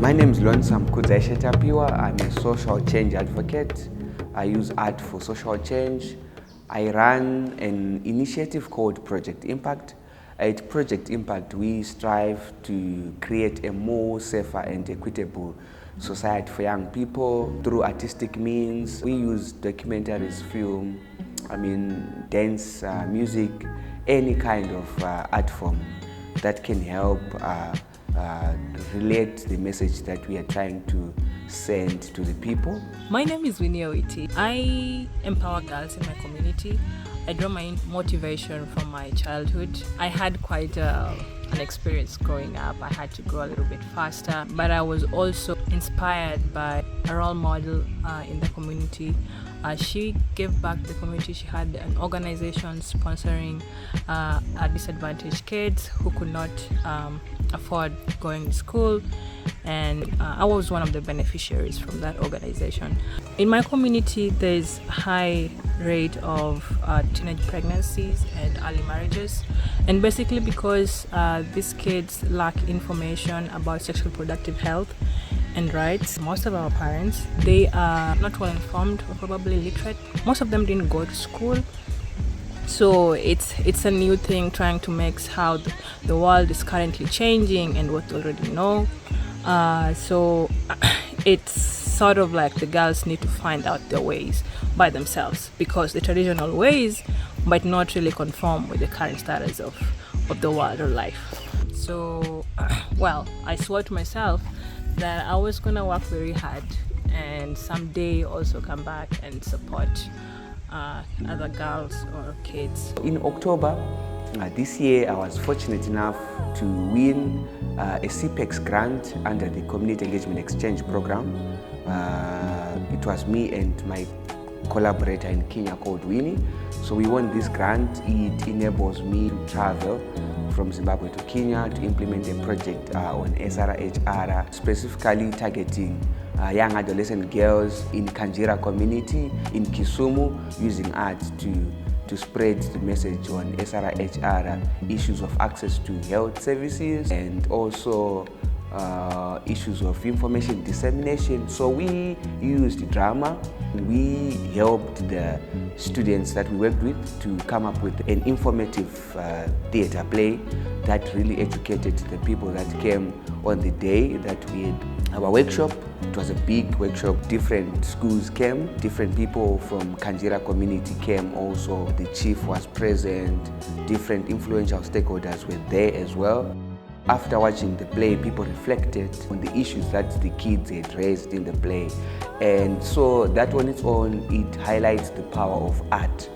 My name is Lonsam Kudzai. I'm a social change advocate. I use art for social change. I run an initiative called Project Impact. At Project Impact, we strive to create a more safer and equitable society for young people through artistic means. We use documentaries, film, dance, music, any kind of art form that can help relate the message that we are trying to send to the people. My name is Winnie Owiti. I empower girls in my community. I draw my motivation from my childhood. I had quite an experience growing up. I had to grow a little bit faster, but I was also inspired by a role model in the community. She gave back to the community. She had an organization sponsoring disadvantaged kids who could not afford going to school, and I was one of the beneficiaries from that organization. In my community, there's high rate of teenage pregnancies and early marriages, and basically because these kids lack information about sexual reproductive health and rights. Most of our parents, they are not well informed or probably illiterate. Most of them didn't go to school. So it's a new thing trying to mix how the world is currently changing and what we already know. So it's sort of like the girls need to find out their ways by themselves, because the traditional ways might not really conform with the current status of the world or life. So, I swore to myself that I was gonna work very hard and someday also come back and support other girls or kids. In October this year, I was fortunate enough to win a CPEX grant under the Community Engagement Exchange Program. It was me and my collaborator in Kenya called Winnie. So we won this grant. It enables me to travel from Zimbabwe to Kenya to implement a project on SRHER, specifically targeting young adolescent girls in Kanjira community in Kisumu, using art to spread the message on SRHER, issues of access to health services, and also issues of information dissemination. So we used drama. We helped the students that we worked with to come up with an informative theatre play that really educated the people that came on the day that we had our workshop. It was a big workshop. Different schools came, different people from Kanjira community came also. The chief was present, different influential stakeholders were there as well. After watching the play, people reflected on the issues that the kids had raised in the play. And so that on its own, it highlights the power of art,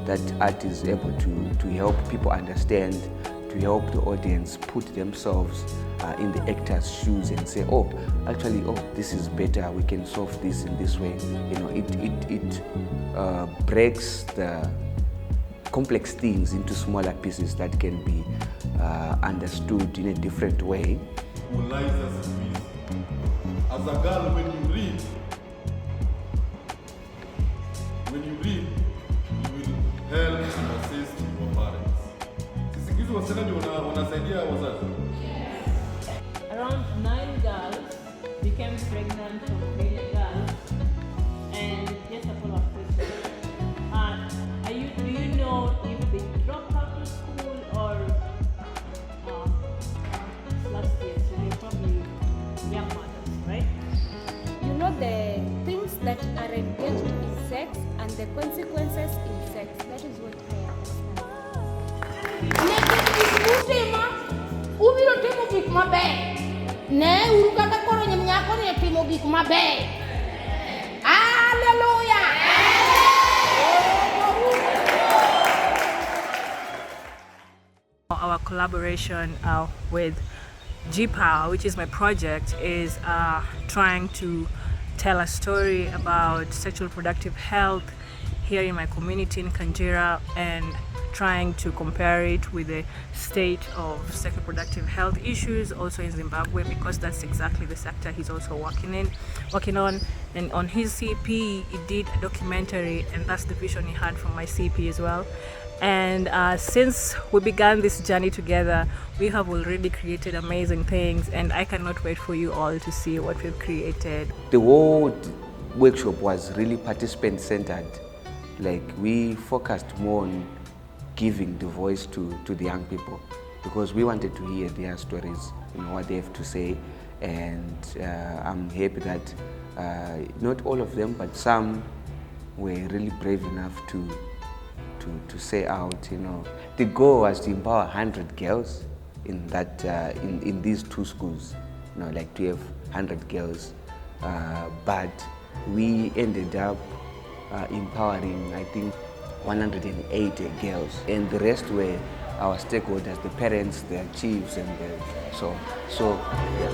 that art is able to help people understand, to help the audience put themselves in the actor's shoes and say, this is better, we can solve this in this way. It breaks the complex things into smaller pieces that can be understood in a different way. As a girl, when you read, you will help and assist your parents. Sisi wasemaji wanasaidia wazazi. Around 9 girls became pregnant from failure girls, and just a couple of questions. Do you know if they dropped out of school or last year? So they're probably young mothers, right? You know the things that are engaged in sex and the consequences in sex. That is what I understand. Hallelujah! Our collaboration with G-Power, which is my project, is trying to tell a story about sexual reproductive health here in my community in Kanjira, and trying to compare it with the state of sexual reproductive health issues also in Zimbabwe, because that's exactly the sector he's also working on. And on his CP, he did a documentary, and that's the vision he had from my CP as well. And since we began this journey together, we have already created amazing things, and I cannot wait for you all to see what we've created. The whole workshop was really participant-centered. Like, we focused more on giving the voice to the young people, because we wanted to hear their stories, what they have to say. And I'm happy that not all of them, but some were really brave enough to say out. The goal was to empower 100 girls in that in these two schools, like to have 100 girls, but we ended up empowering, I think, 180 girls, and the rest were our stakeholders, the parents, the chiefs, and so yeah.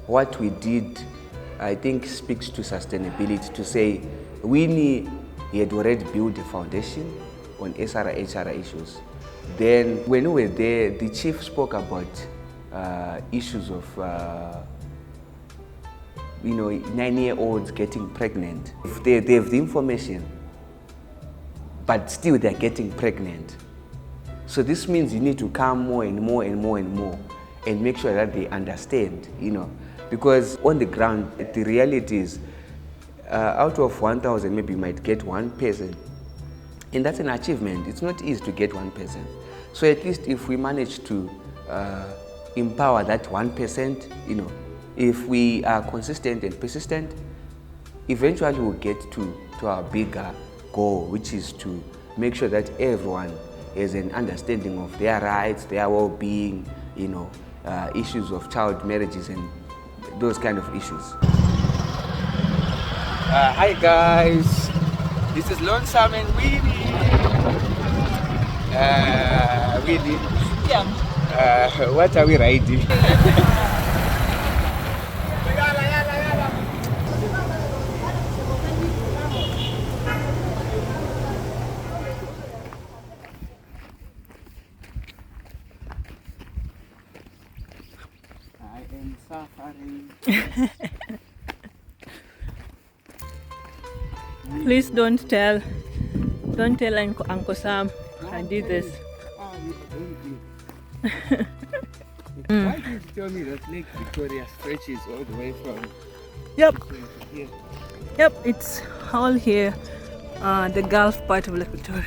What we did, I think, speaks to sustainability, to say Winnie had already built a foundation on SRHER issues. Then when we were there, the chief spoke about issues of 9-year-olds getting pregnant. If they have the information, but still they're getting pregnant. So this means you need to come more and more and more and more and make sure that they understand, because on the ground, the reality is out of 1,000, maybe you might get one person. And that's an achievement. It's not easy to get one person. So at least if we manage to empower that 1%, if we are consistent and persistent, eventually we'll get to our bigger goal, which is to make sure that everyone has an understanding of their rights, their well-being, issues of child marriages and those kind of issues. Hi guys, this is Lonesome and Winnie. Winnie. Yeah. What are we riding? Please don't tell Uncle Sam I did this. Why did you tell me that Lake Victoria stretches all the way from Yep. here? Yep, it's all here, the Gulf part of Lake Victoria.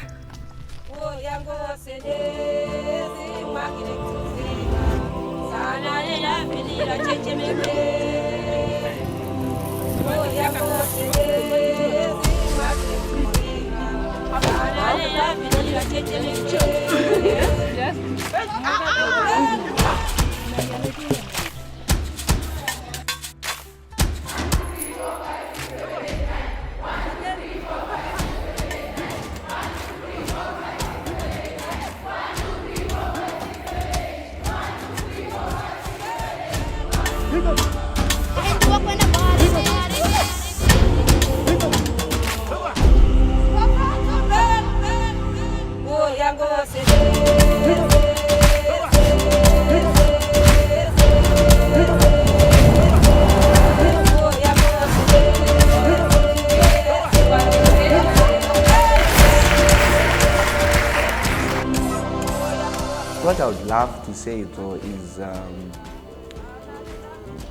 What I would love to say though is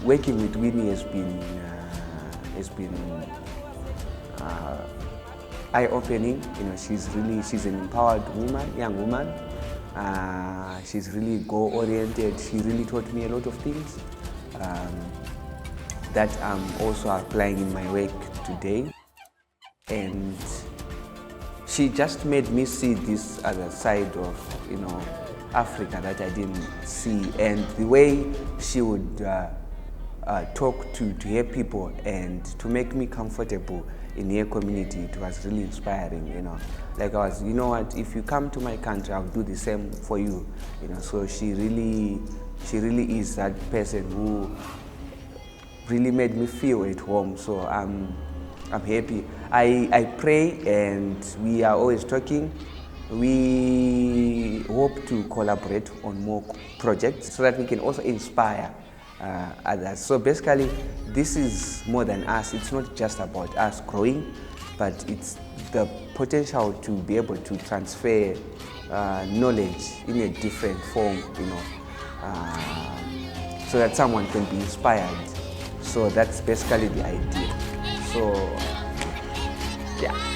working with Winnie has been eye-opening. She's an empowered woman, young woman. She's really goal-oriented. She really taught me a lot of things that I'm also applying in my work today. And she just made me see this other side of Africa that I didn't see, and the way she would talk to her people and to make me comfortable in her community. It was really inspiring, you know. Like I was, you know what, if you come to my country, I'll do the same for you, you know. So she really is that person who really made me feel at home. So I'm happy. I pray, and we are always talking. We hope to collaborate on more projects so that we can also inspire others. So basically, this is more than us. It's not just about us growing, but it's the potential to be able to transfer knowledge in a different form, you know, so that someone can be inspired. So that's basically the idea. So, yeah.